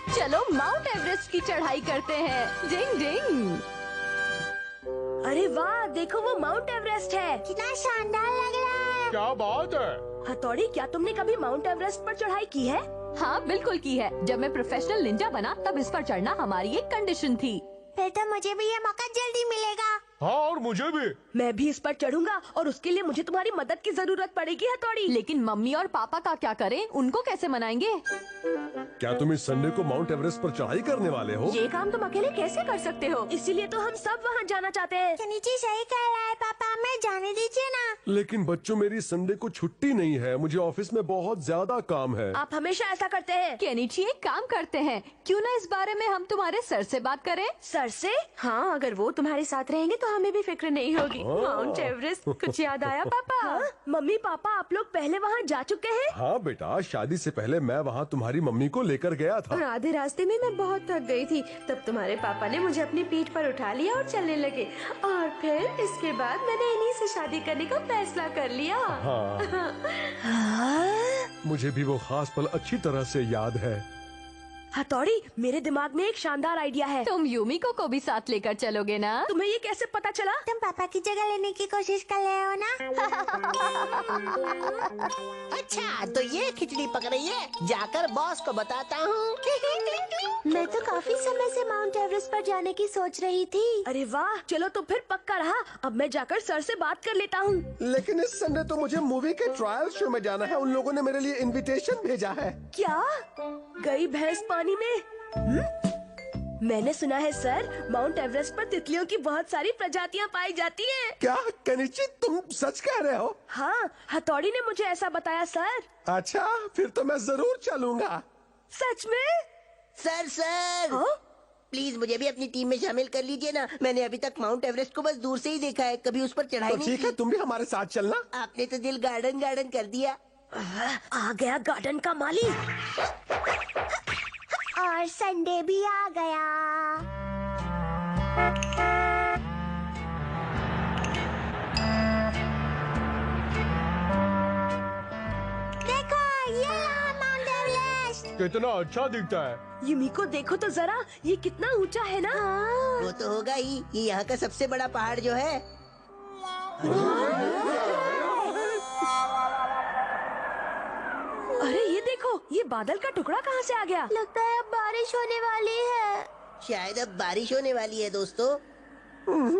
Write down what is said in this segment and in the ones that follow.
चलो mount Everest की चढ़ाई करते हैं। डिंग डिंग। अरे वाह, देखो वो माउंट एवरेस्ट है। कितना शानदार लग रहा है। क्या बात है। हथौड़ी, क्या तुमने कभी माउंट एवरेस्ट पर चढ़ाई की है? हाँ बिल्कुल की है। जब मैं प्रोफेशनल निंजा बना तब इस पर चढ़ना हमारी एक कंडीशन थी। फिर तो मुझे भी ये मौका जल्दी मिलेगा। हाँ, और मुझे भी। मैं भी इस पर चढ़ूंगा और उसके लिए मुझे तुम्हारी मदद की जरूरत पड़ेगी हथौड़ी। लेकिन मम्मी और पापा का क्या करें? उनको कैसे मनाएंगे? क्या तुम इस संडे को माउंट एवरेस्ट पर चढ़ाई करने वाले हो? ये काम तुम अकेले कैसे कर सकते हो? इसीलिए तो हम सब वहाँ जाना चाहते हैं। केनिची सही कह रहा है पापा, हमें जाने दीजिए ना। लेकिन बच्चों, मेरी संडे को छुट्टी नहीं है। मुझे ऑफिस में बहुत ज्यादा काम है। आप हमेशा ऐसा करते हैं। केनिची, एक काम करते हैं, क्यों ना इस बारे में हम तुम्हारे सर से बात करें? सर से? हाँ, अगर वो तुम्हारे साथ रहेंगे तो हमें भी फिक्र नहीं होगी। माउंट एवरेस्ट, कुछ याद आया पापा? हाँ? मम्मी पापा, आप लोग पहले वहाँ जा चुके हैं? हाँ बेटा, शादी से पहले मैं वहाँ तुम्हारी मम्मी को लेकर गया था। और आधे रास्ते में मैं बहुत थक गई थी। तब तुम्हारे पापा ने मुझे अपनी पीठ पर उठा लिया और चलने लगे। और फिर इसके बाद मैंने इन्हीं से शादी करने का फैसला कर लिया। मुझे भी वो खास पल अच्छी तरह से याद है। हथौड़ी, मेरे दिमाग में एक शानदार आइडिया है। तुम यूमिको को भी साथ लेकर चलोगे ना? तुम्हें ये कैसे पता चला? तुम पापा की जगह लेने की कोशिश कर रहे हो ना? अच्छा, तो ये खिचड़ी पक रही है। जाकर बॉस को बताता हूँ। मैं तो काफी समय से माउंट एवरेस्ट पर जाने की सोच रही थी। अरे वाह, चलो तो फिर पक्का रहा। अब मैं जाकर सर से बात कर लेता हूँ। लेकिन इस संडे तो मुझे मूवी के ट्रायल शो में जाना है। उन लोगों ने मेरे लिए इनविटेशन भेजा है। क्या? गई भैंस पानी में? मैंने सुना है सर, माउंट एवरेस्ट पर तितलियों की बहुत सारी प्रजातियां पाई जाती हैं। क्या केनिची, तुम सच कह रहे हो? हाँ, हथौड़ी ने मुझे ऐसा बताया सर। अच्छा, फिर तो मैं जरूर चलूंगा। सच में? सर हाँ? प्लीज मुझे भी अपनी टीम में शामिल कर लीजिए ना। मैंने अभी तक माउंट एवरेस्ट को बस दूर से ही देखा है, कभी उस पर चढ़ाई तो नहीं ठीक है, की। तुम भी हमारे साथ चलना। आपने तो दिल गार्डन गार्डन कर दिया। आ गया गार्डन का माली। और संडे भी आ गया। देखो, ये रहा माउंट एवरेस्ट। कितना अच्छा दिखता है। युमिको देखो तो जरा, ये कितना ऊंचा है ना। वो तो होगा ही। ये यहाँ का सबसे बड़ा पहाड़ जो है। अरे ये देखो, ये बादल का टुकड़ा कहाँ से आ गया? लगता है अब बारिश होने वाली है। शायद अब बारिश होने वाली है दोस्तों।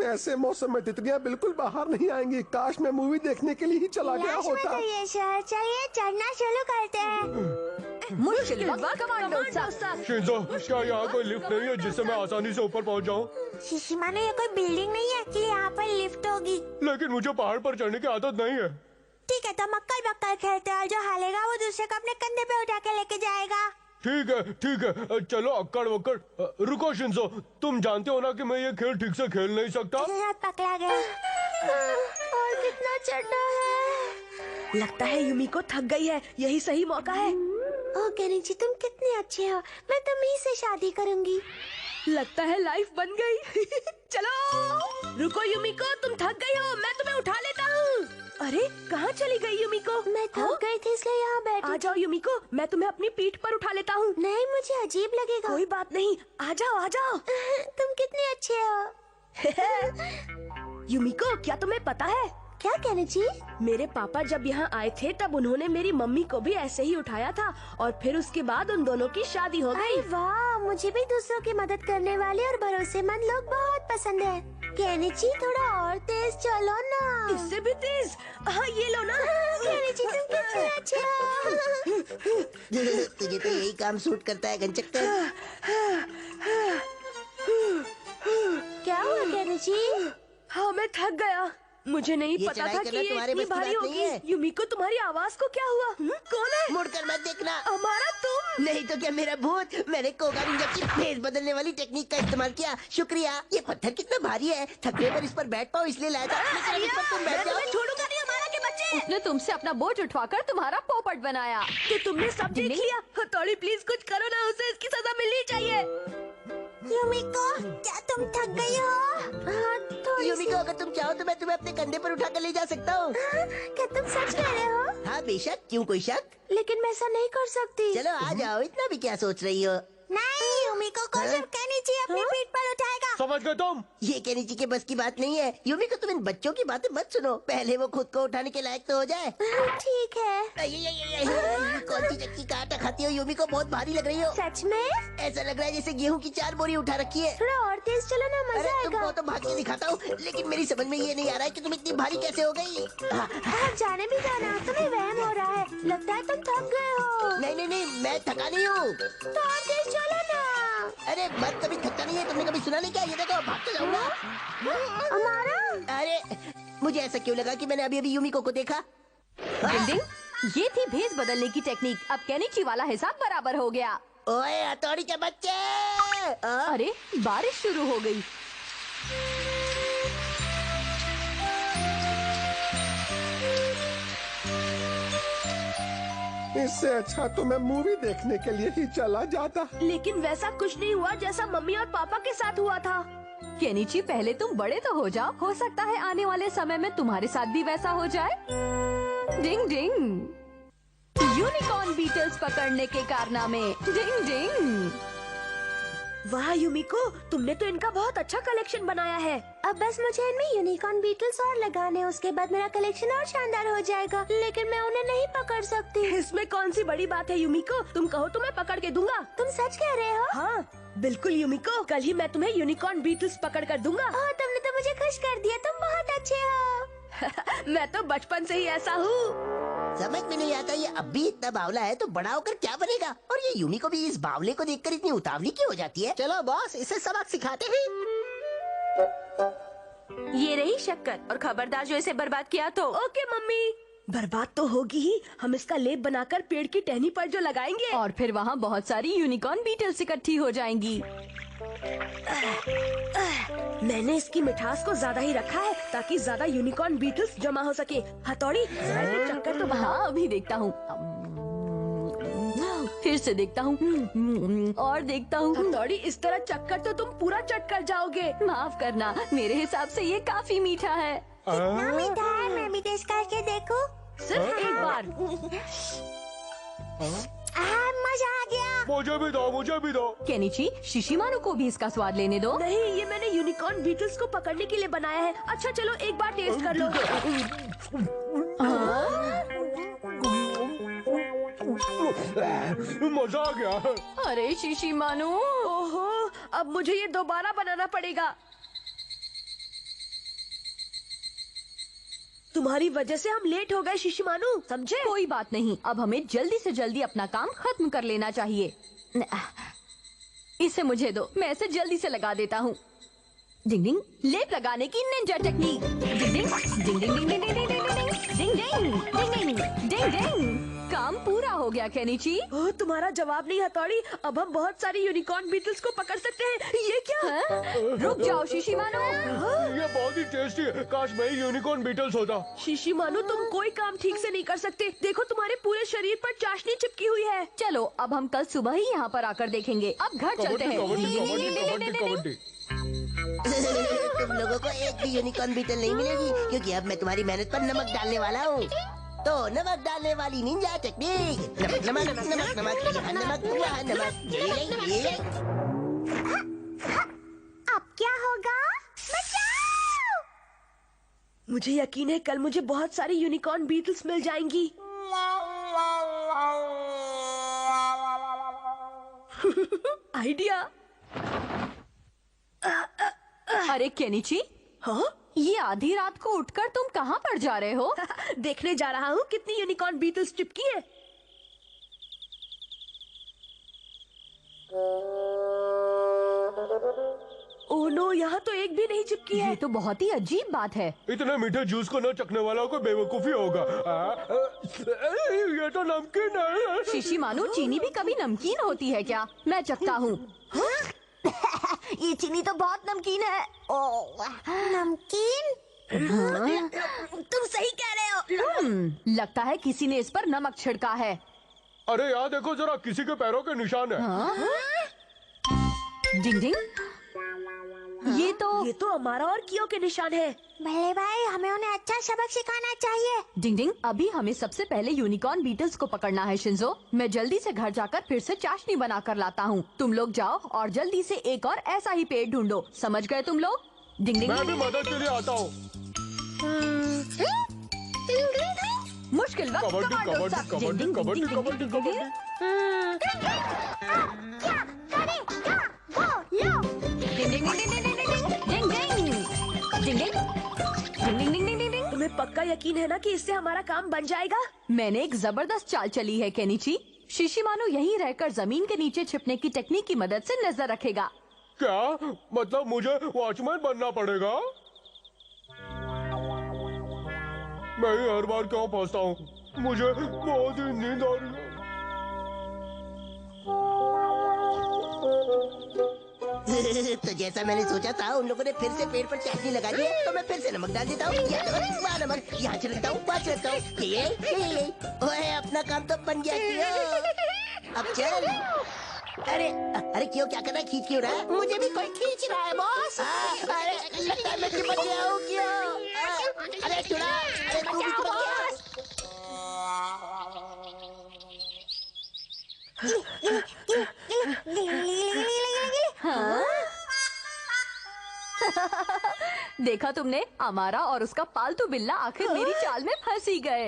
ऐसे मौसम में तितलियां बिल्कुल बाहर नहीं आएंगी। काश मैं मूवी देखने के लिए ही चला गया लाश में होता। तो ये शहर चाहिए, चढ़ना शुरू करते हैं। मुश्किल वक्त कमांडो साहब। शिंजो, क्या यहाँ कोई लिफ्ट नहीं है जिससे मैं आसानी से ऊपर पहुँच जाऊँ? शिशिमानो, ये कोई बिल्डिंग नहीं है कि यहाँ पर लिफ्ट होगी। लेकिन मुझे पहाड़ पर चढ़ने की आदत नहीं है। ठीक है, तो मक्कल बक्कल खेलते हैं। जो हारेगा वो दूसरे को अपने कंधे पे उठा के लेके जाएगा। ठीक है, चलो अक्कड़ वक्कड़। रुको शिंजो, तुम जानते हो ना कि मैं ये खेल ठीक से खेल नहीं सकता। हाथ पकड़ा गया। और कितना चढ़ना है। लगता है युमिको थक गई है। यही सही मौका है। ओह केनिची, तुम कितने अच्छे हो। मैं तुम्ही से शादी करूंगी। लगता है लाइफ बन गई। चलो। रुको युमिको, तुम थक गई हो, मैं तुम्हें उठा लेता हूँ। अरे कहाँ चली गई युमिको? मैं थक गई थी इसलिए यहाँ बैठी। आ जाओ युमिको, मैं तुम्हें अपनी पीठ पर उठा लेता हूँ। नहीं, मुझे अजीब लगेगा। कोई बात नहीं, आ जाओ आ जाओ। तुम कितने अच्छे हो। युमिको, क्या तुम्हें पता है? क्या केनिची? मेरे पापा जब यहाँ आए थे तब उन्होंने मेरी मम्मी को भी ऐसे ही उठाया था और फिर उसके बाद उन दोनों की शादी हो गई। अरे वाह, मुझे भी दूसरों की मदद करने वाले और भरोसेमंद लोग बहुत पसंद है। केनिची, थोड़ा और तेज चलो ना। इससे भी तेज? हाँ, ये लो ना। केनिची, तुम कितने अच्छे हो। तुझे तो यही काम सूट करता है गंचक्कर। क्या हुआ केनिची? हाँ, मैं थक गया। मुझे नहीं ये पता चढ़ाई था करना कि ये तुम्हारे इतनी बस की भारी बात नहीं होगी। है। युमिको, तुम्हारी आवाज को क्या हुआ? कौन है? मुड़कर मत देखना। हमारा तुम? नहीं तो क्या मेरा भूत। मैंने कोगा निंजा की फेस बदलने वाली टेक्निक का इस्तेमाल किया। शुक्रिया। ये पत्थर कितना भारी है, थकने पर इस पर बैठ पाओ इसलिए लाया था। लेकिन अब इस पर तुम मैं बैठ तुम्हें जाओ। छोड़ूंगा नहीं, हमारा के बच्चे। उसने तुमसे अपना बोझ उठवाकर तुम्हारा पोपट बनाया। तो तुमने सब देख लिया। हथौड़ी, प्लीज कुछ करो ना, उसे इसकी सजा मिलनी चाहिए। युमिको, क्या तुम थक गई हो? हाँ, थोड़ी सी। युमिको, अगर तुम चाहो तो मैं तुम्हें अपने कंधे पर उठा कर ले जा सकता हूँ। क्या तुम सच कह रहे हो? हाँ बेशक, क्यों कोई शक? लेकिन मैं ऐसा नहीं कर सकती। चलो आ जाओ, इतना भी क्या सोच रही हो? नहीं। यूमिको को सिर्फ केनिची अपनी पीठ पर उठाएगा। समझ गए तुम? ये केनिची के बस की बात नहीं है। यूमिको तुम इन बच्चों की बातें मत सुनो, पहले वो खुद को उठाने के लायक तो हो जाए। ठीक है। कौन सी चक्की का आटा खाती हो यूमिको? बहुत भारी लग रही हो। सच में? ऐसा लग रहा है जैसे गेहूं की 4 बोरी उठा रखी है। थोड़ा और तेज चलो ना, अरे मजा तुमको आएगा। तो भाग के दिखाता हूँ, लेकिन मेरी समझ में ये नहीं आ रहा है कि तुम इतनी भारी कैसे हो गई। आप जाने भी जाना, तुम्हें वहम हो रहा है। लगता है तुम थक गए हो। नहीं नहीं नहीं, मैं थका नहीं हूँ। तो और तेज चलो ना। अरे मैं कभी थकता नहीं है, तुमने कभी सुना नहीं क्या? ये देखो भाग तो जाऊंगा। हमारा अरे मुझे ऐसा क्यों लगा कि मैंने अभी अभी यूमिको को देखा। डिंग डिंग, ये थी भेस बदलने की टेक्निक। अब केनिची वाला हिसाब बराबर हो गया। ओए हथौड़ी के बच्चे! अरे बारिश शुरू हो गई। इससे अच्छा तो मैं मूवी देखने के लिए ही चला जाता। लेकिन वैसा कुछ नहीं हुआ जैसा मम्मी और पापा के साथ हुआ था। केनिची, पहले तुम बड़े तो हो जाओ, हो सकता है आने वाले समय में तुम्हारे साथ भी वैसा हो जाए। डिंग डिंग, यूनिकॉर्न बीटल्स पकड़ने के कारनामे। डिंग डिंग। वाह यूमिको, तुमने तो इनका बहुत अच्छा कलेक्शन बनाया है। अब बस मुझे इनमें यूनिकॉर्न बीटल्स और लगाने, उसके बाद मेरा कलेक्शन और शानदार हो जाएगा। लेकिन मैं उन्हें नहीं पकड़ सकती। इसमें कौन सी बड़ी बात है यूमिको? तुम कहो तो मैं पकड़ के दूंगा। तुम सच कह रहे हो? हाँ बिल्कुल यूमिको, कल ही मैं तुम्हें यूनिकॉर्न बीटल्स पकड़ कर दूंगा। ओह, तुमने तो मुझे खुश कर दिया। तुम बहुत अच्छे हो। मैं तो बचपन से ही ऐसा हूँ। समझ में नहीं आता, ये अब भी इतना बावला है तो बड़ा होकर क्या बनेगा? और ये यूमिको भी इस बावले को देखकर इतनी उतावली क्यों हो जाती है? चलो बॉस, इसे सबक सिखाते हैं। ये रही शक्कर, और खबरदार जो इसे बर्बाद किया तो। Okay mummy. बर्बाद तो होगी ही, हम इसका लेप बनाकर पेड़ की टहनी पर जो लगाएंगे। और फिर वहाँ बहुत सारी यूनिकॉर्न बीटल्स इकट्ठी हो जाएंगी। मैंने इसकी मिठास को ज्यादा ही रखा है ताकि ज्यादा यूनिकॉर्न बीटल्स जमा हो सके। हथौड़ी, जरा इसे चक्कर तो बना। हाँ, अभी देखता हूँ। फिर से देखता हूँ और देखता हूँ। हथौड़ी, इस तरह चक्कर तो तुम पूरा चट कर जाओगे। माफ करना, मेरे हिसाब से ये काफी मीठा है। कितना मीठा है, मैं भी टेस्ट करके देखूं? सिर्फ एक बार। मजा आ गया। मुझे भी दो, मुझे भी दो। केनिची, शिशिमारू को भी इसका स्वाद लेने दो। नहीं, ये मैंने यूनिकॉर्न बीटल्स को पकड़ने के लिए बनाया है। अच्छा चलो एक बार टेस्ट कर लो। मजा आ गया। अरे शिशिमारू, ओहो, अब मुझे ये दोबारा बनाना पड़ेगा। तुम्हारी वजह से हम लेट हो गए शिशिमानु, समझे? कोई बात नहीं, अब हमें जल्दी से जल्दी अपना काम खत्म कर लेना चाहिए। इसे मुझे दो, मैं इसे जल्दी से लगा देता हूँ। डिंग डिंग, लेप लगाने की निंजा टेक्निक। डिंग डिंग डिंग डिंग डिंग डिंग डिंग डिंग डिंग डिंग डिंग डिंग डिंग। काम पूरा हो गया केनिची। ओह, तुम्हारा जवाब नहीं हथौड़ी, अब हम बहुत सारी यूनिकॉर्न बीटल्स को पकड़ सकते हैं। ये क्या? हाँ? रुक जाओ शिशिमारू। ये बहुत ही टेस्टी है, काश मैं यूनिकॉर्न बीटल्स होता। शिशिमानु, तुम कोई काम ठीक से नहीं कर सकते। देखो तुम्हारे पूरे शरीर पर चाशनी चिपकी हुई है। चलो, अब हम कल सुबह ही यहाँ पर आकर देखेंगे। अब घर चलते कबड्डी हैं। कबड्डी कबड्डी कबड्डी कबड्डी। तुम लोगों को एक भी यूनिकॉर्न बीटल नहीं मिलेगी, क्योंकि अब मैं तुम्हारी मेहनत पर नमक डालने वाला हूँ। तो नमक डालने वाली निंजा टेक्निक। नमक नमक नमक नमक, यहाँ नमक वहाँ नमक। ये अब क्या होगा? बचाओ! मुझे यकीन है कल मुझे बहुत सारी यूनिकॉर्न बीटल्स मिल जाएंगी। आइडिया। अरे केनिची, हाँ? ये आधी रात को उठकर तुम कहाँ पर जा रहे हो? देखने जा रहा हूँ कितनी यूनिकॉर्न बीटल्स चिपकी है। ओह नो, यहाँ तो एक भी नहीं चिपकी है। ये तो बहुत ही अजीब बात है। इतने मीठे जूस को न चखने वाला कोई बेवकूफी होगा। ये तो नमकीन है। शिशिमारू, चीनी भी कभी नमकीन होती है क्या? मैं चखता हूँ। ये चीनी तो बहुत नमकीन है। ओह, नमकीन? तुम सही कह रहे हो। लगता है किसी ने इस पर नमक छिड़का है। अरे यार देखो जरा, किसी के पैरों के निशान है। डिंग डिंग, ये तो हमारा और कियो के निशान है। बल्ले भाई, हमें उन्हें अच्छा सबक सिखाना चाहिए। डिंग डिंग, अभी हमें सबसे पहले यूनिकॉर्न बीटल्स को पकड़ना है शिंजो। मैं जल्दी से घर जाकर फिर से चाशनी बना कर लाता हूँ। तुम लोग जाओ और जल्दी से एक और ऐसा ही पेड़ ढूंढो। समझ गए तुम लोग? डिंग डिंग मैं भी मदद के लिए आता हूँ। मुश्किल वक्त कबड्डी कमांडो कबड्डी साहब। कबड्डी डिंग, कबड्डी डिंग, डिंग, कबड्डी डिंग, डिंग, डिंग। तुम्हें पक्का यकीन है ना कि इससे हमारा काम बन जाएगा? मैंने एक जबरदस्त चाल चली है केनिची। शिशिमानु यहीं रहकर जमीन के नीचे छिपने की टेक्निक की मदद से नजर रखेगा। क्या मतलब मुझे वॉचमैन बनना पड़ेगा? मैं ही हर बार क्यों फंसता हूँ? मुझे बहुत ही नींद आ रही है। तो जैसा मैंने सोचा था, उन लोगों ने फिर से पेड़ पर चाशनी लगा दी है, तो मैं फिर से नमक डाल देता हूँ। वहाँ नमक, यहाँ छिड़कता हूँ, वहाँ छिड़कता हूँ। ये ओए, अपना काम तो बन गया क्यों? अब चल। अरे क्यों, क्या कर रहा है? खींच क्यों रहा है? मुझे भी कोई खींच रहा है बॉस। अरे लगता है मैं चिपक गया हूँ क्यों? अरे चुड़ा, अरे तू भी चिपक गया। हाँ? देखा तुमने, अमारा और उसका पालतू बिल्ला आखिर मेरी चाल में फंस ही गए।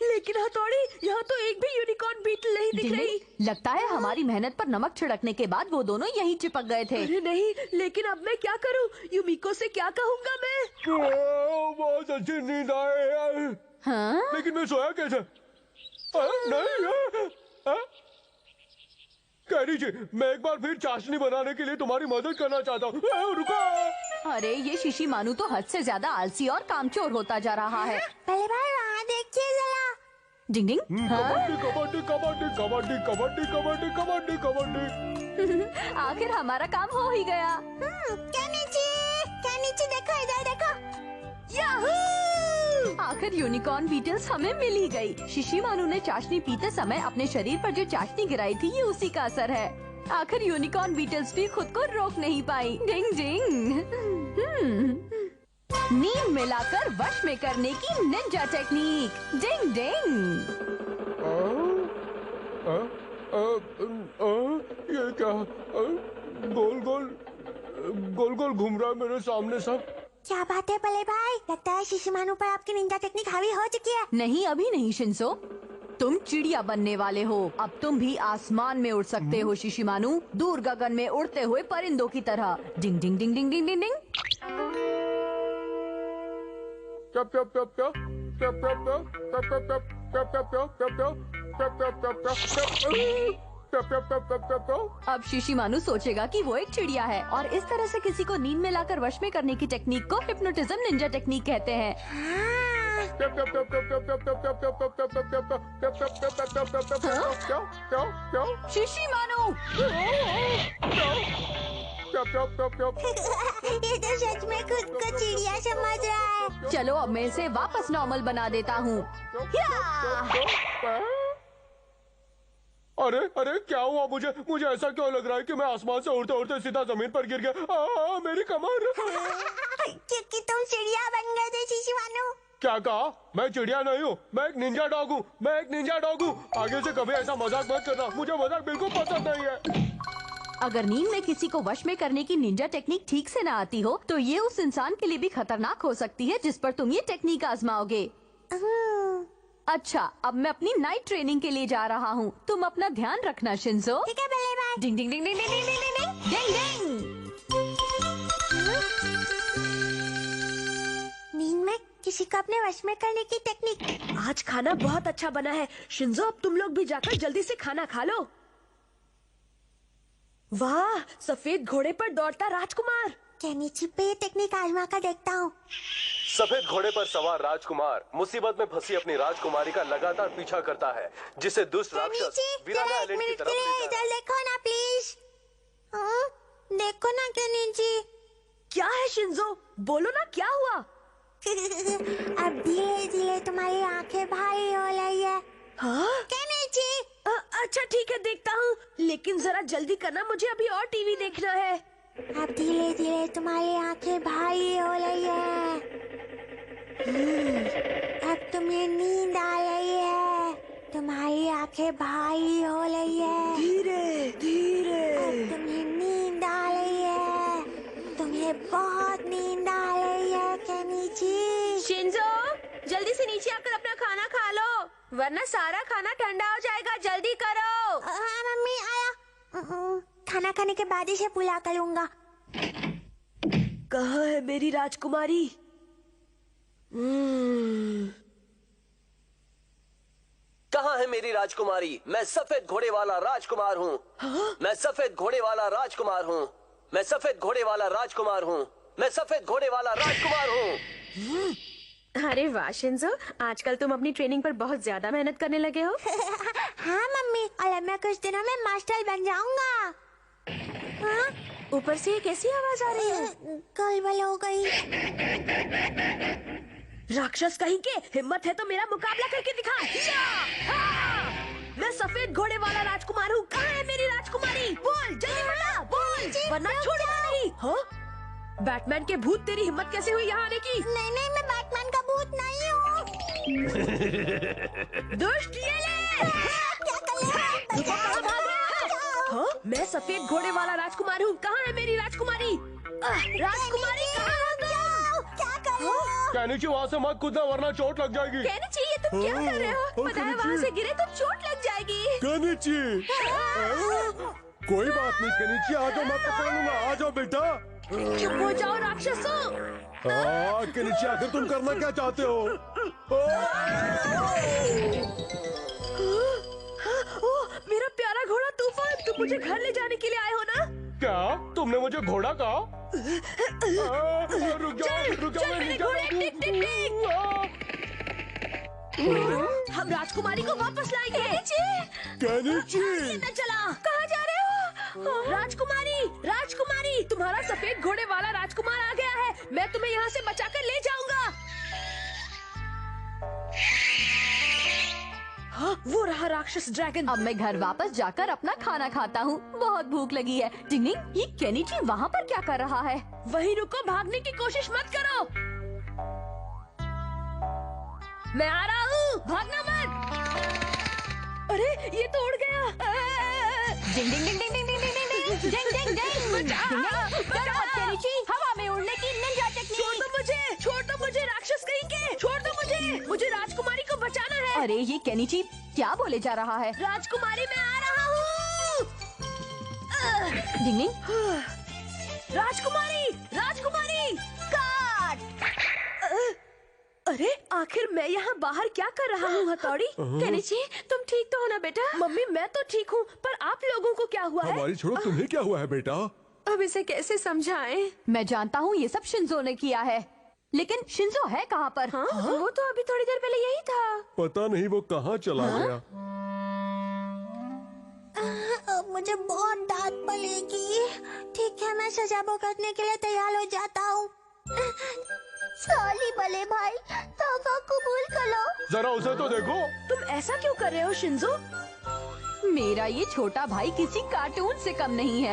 लेकिन हथौड़ी, यहाँ तो एक भी यूनिकॉर्न बीटल नहीं दिख रही। लगता है हमारी मेहनत पर नमक छिड़कने के बाद वो दोनों यहीं चिपक गए थे। अरे नहीं, लेकिन अब मैं क्या करूँ? युमिको से क्या कहूँगा मैं? बहुत अच्छी नींद आए यार। हाँ? लेकिन मैं सोया कैसे? नहीं कैरी जी, मैं एक बार फिर चाशनी बनाने के लिए तुम्हारी मदद करना चाहता हूँ। रुको। अरे ये शिशिमानु तो हद से ज्यादा आलसी और कामचोर होता जा रहा है। बल्ले भाई, वहाँ देखिए जरा। डिंग डिंग। हाँ? कबड्डी कबड्डी कबड्डी कबड्डी कबड्डी कबड्डी कबड्डी। आखिर हमारा काम हो ही गया। केनिची देखो, इधर देखो। याहू! आखिर यूनिकॉर्न बीटल्स हमें मिल ही गई। शिशिमानु ने चाशनी पीते समय अपने शरीर पर जो चाशनी गिराई थी, ये उसी का असर है। आखिर यूनिकॉर्न बीटल्स भी खुद को रोक नहीं पाई। डिंग डिंग। नींद मिलाकर वश में करने की निंजा टेक्निक। डिंग डिंग। ये क्या? गोल गोल गोल गोल घूम रहा है मेरे सामने सब। क्या बात है बल्ले भाई, लगता है शिशिमानु पर आपकी निंजा टेक्निक हावी हो चुकी है। नहीं, अभी नहीं शिंसो। तुम चिड़िया बनने वाले हो। अब तुम भी आसमान में उड़ सकते हो शिशिमानु, दूर गगन में उड़ते हुए परिंदों की तरह। डिंग डिंग डिंग डिंग डिंग डिंग डिंग। अब शिशिमानु सोचेगा कि वो एक चिड़िया है और इस तरह से किसी को नींद में लाकर वश में करने की टेक्निक को हिप्नोटिज्म निंजा टेक्निक कहते हैं। शिशिमानु! ये तो सच में खुद को चिड़िया समझ रहा है। चलो अब मैं इसे वापस नॉर्मल बना देता हूँ। अरे अरे क्या हुआ? मुझे ऐसा क्यों लग रहा है कि मैं आसमान से उड़ते उड़ते सीधा जमीन पर गिर गया? मेरी कमर। क्योंकि तुम चिड़िया बन गए थे शिशिमानु। क्या कहा? मैं चिड़िया नहीं हूँ, मैं एक निंजा डॉग हूँ। मैं एक निंजा डॉग हूँ। आगे से कभी ऐसा मजाक मत करना, मुझे मजाक बिल्कुल पसंद नहीं है। अगर नींद में किसी को वश में करने की निंजा टेक्निक ठीक से ना आती हो, तो ये उस इंसान के लिए भी खतरनाक हो सकती है जिस पर तुम ये टेक्निक आजमाओगे। अच्छा, अब मैं अपनी नाइट ट्रेनिंग के लिए जा रहा हूँ। तुम अपना ध्यान रखना शिंजो। ठीक है बल्ले भाई। डिंग डिंग डिंग डिंग डिंग डिंग डिंग डिंग डिंग। नींद में किसी को अपने वश में करने की टेक्निक। आज खाना बहुत अच्छा बना है शिंजो, अब तुम लोग भी जाकर जल्दी से खाना खा लो। वाह, सफेद घोड़े पर दौड़ता राजकुमार। केनिची पे ये टेक्निक आजमा कर देखता हूँ। सफेद घोड़े पर सवार राजकुमार मुसीबत में फंसी अपनी राजकुमारी का लगातार पीछा करता है, जिसे दुष्ट राक्षस वीराना जरा एक आइलैंड की मिनट तरफ के लिए ले जा इधर देखो ना प्लीज। देखो ना केनिची। क्या है शिंजो, बोलो ना क्या हुआ? अब धीरे धीरे तुम्हारी आंखें भारी हो रही है। हाँ? केनिची। अच्छा ठीक है, देखता हूँ, लेकिन लेकिन जरा जल्दी करना, मुझे अभी और टीवी देखना है। अब धीरे धीरे तुम्हारी आंखें भारी हो रही है। अब तुम्हें नींद आ रही है। तुम्हारी आंखें भारी हो रही है। धीरे धीरे। अब तुम्हें नींद आ रही है। तुम्हें बहुत नींद आ रही है केनिची। शिंजो, जल्दी से नीचे आकर अपना खाना खा लो, वरना सारा खाना ठंडा हो जाएगा। जल्दी करो। हाँ मम्मी, आया। खाना खाने के बाद इसे पूरा करूंगा। कहाँ है मेरी राजकुमारी? कहाँ है मेरी राजकुमारी? मैं सफेद घोड़े वाला राजकुमार हूँ। मैं सफेद घोड़े वाला राजकुमार हूँ। मैं सफेद घोड़े वाला राजकुमार हूँ। मैं सफेद घोड़े वाला राजकुमार हूँ। अरे वाह शिंजो, आजकल तुम अपनी ट्रेनिंग पर बहुत ज्यादा मेहनत करने लगे हो। हाँ मम्मी, और मैं कुछ दिनों में मास्टर बन जाऊंगा। हाँ? ऊपर से ये कैसी आवाज आ रही है? गड़बड़ हो गई। राक्षस कहीं के, हिम्मत है तो मेरा मुकाबला करके दिखा। हाँ! मैं सफेद घोड़े वाला राजकुमार हूँ। कहाँ है मेरी राजकुमारी? बोल जल्दी बता, बोल, वरना छोड़ूंगा नहीं। हाँ? बैटमैन के भूत, तेरी हिम्मत कैसे हुई यहाँ आने की? नहीं नहीं, मैं बैटमैन का भूत नहीं हूँ। दुष्ट ये ले! क्या कर रहे हो? कहाँ भाग रहे हो? हाँ? मैं सफेद घोड़े वाला राजकुमार हूँ। कहाँ है मेरी राजकुमारी? राजकुमारी कहाँ हो तुम? क्या कर रहे हो? केनिची वहाँ से मत कूदना वरना चोट लग जाएगी। कहना चाहिए, तुम क्या कर रहे हो? पता है वहाँ से गिरे तो चोट लग जाएगी। केनिची, कोई बात नहीं केनिची, आ जाओ, मैं पकड़ लूंगा। आ जाओ बेटा। चुप हो जाओ राक्षसों। केनिची, आखिर तुम करना क्या चाहते हो? ओह, मेरा प्यारा घोड़ा तूफान, तुम मुझे घर ले जाने के लिए आए हो ना? क्या तुमने मुझे घोड़ा कहा? रुक जाओ, चल मेरे घोड़े, टिक टिक टिक। हम राजकुमारी को वापस लाएंगे। केनिची, न चला, कहाँ जा रहे हो? राजकुमारी, राजकुमारी, तुम्हारा सफेद घोड़े वाला राजकुमार आ गया है। मैं तुम्हें यहाँ से बचाकर ले जाऊंगा। हाँ, वो रहा राक्षस ड्रैगन। अब मैं घर वापस जाकर अपना खाना खाता हूँ। बहुत भूख लगी है। टिंगटिंग, ये केनिची वहाँ पर क्या कर रहा है? वहीं रुको, भागने की कोशिश मत करो। मैं आ रहा हूँ, भागना मत। अरे ये तो उड़ गया। डिंग डिंग डिंग डिंग डिंग डिंग डिंग डिंग डिंग डिंग डिंग। डरो मत केनिची, हवा में उड़ने की निंजा टेक्निक। छोड़ दो मुझे राक्षस कहीं के, छोड़ दो मुझे राजकुमारी को बचाना है। अरे ये केनिची क्या बोले जा रहा है? राजकुमारी मैं आ रहा हूँ। डिंग डिंग। राजकुमारी, राजकुमारी, काट। अरे आखिर मैं यहाँ बाहर क्या कर रहा हूँ हथौड़ी? केनिची, तुम ठीक तो हो ना बेटा? मम्मी मैं तो ठीक हूँ, पर आप लोगों को क्या हुआ है? हमारी छोड़ो, तुम्हें क्या हुआ है बेटा? अब इसे कैसे समझाएं? मैं जानता हूँ ये सब शिंजो ने किया है, लेकिन शिंजो है कहाँ पर? हाँ? वो तो अभी थोड़ी देर पहले यही था। पता नहीं वो कहाँ चला गया। अब मुझे बहुत डांट पड़ेगी। ठीक है, मैं सजा भुगतने के लिए तैयार हो जाता हूँ। सॉरी बड़े भाई, तौबा कबूल करो। जरा उसे तो देखो। तुम ऐसा क्यों कर रहे हो शिंजो? मेरा ये छोटा भाई किसी कार्टून से कम नहीं है।